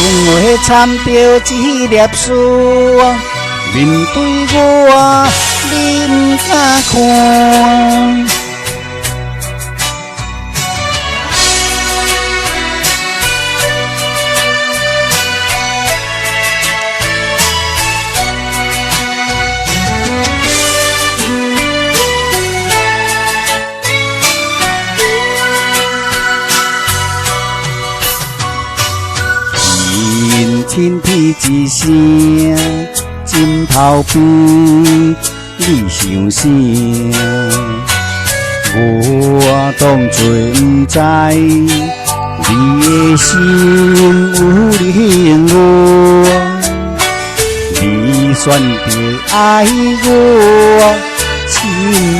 话参到一粒丝，面对我，你不敢看。轻啼一声，枕头边你想啥？我当作不知，你的心有灵我，你选择爱我，亲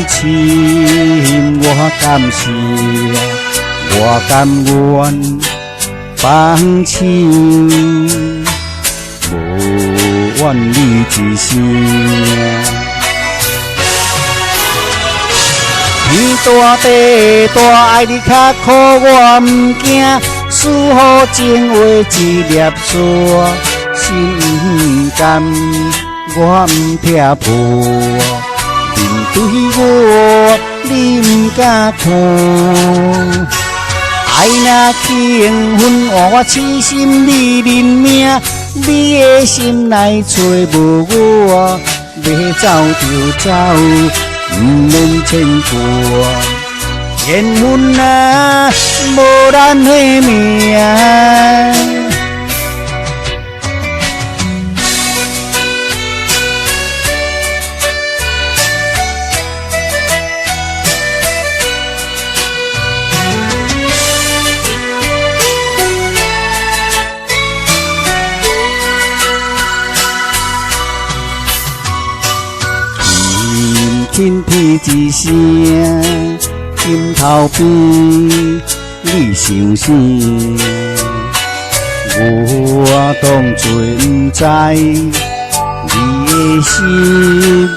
亲我感谢，我甘愿放手。无怨你一声，天大地大，爱你较苦我毋惊，思好情话一粒沙，心甘我毋拆破，面对我你毋敢看。爱若轻分换我痴心你认命，你的心内找无我，要走就走，不免牵挂。缘分啊，无咱的命。轻啼一声，枕头边你想啥？我当作不知，你的心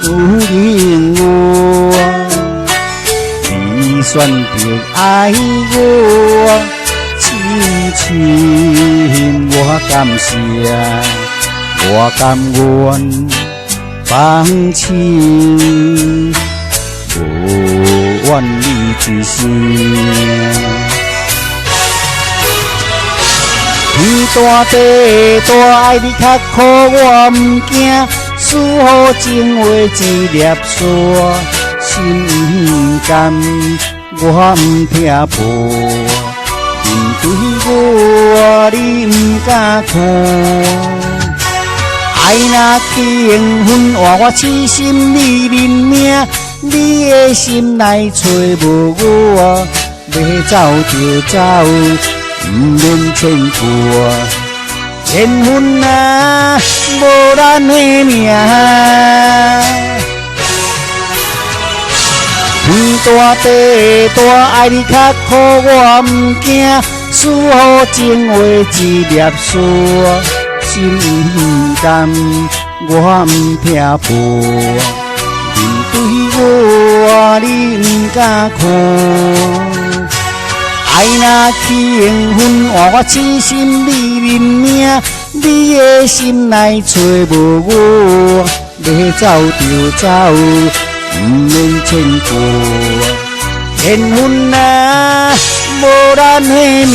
有灵我，你选择爱我，亲亲我感谢，我甘愿放手，无怨你一声。天大地大，爱你较苦我毋惊，思好情话一粒沙，心甘我毋拆破，面对我你毋敢看。爱若轻分换我痴心你认命，你的心内找无我，要走就走，不免牵挂。缘分啊，无咱的命。天大地大，爱你较苦我毋惊，思好情话一粒沙。心甘我毋拆破，面对我你毋敢看。爱若轻分换我痴心你认命，你的心内找无我，要走就走，不免牵挂。缘分啊，无咱的命。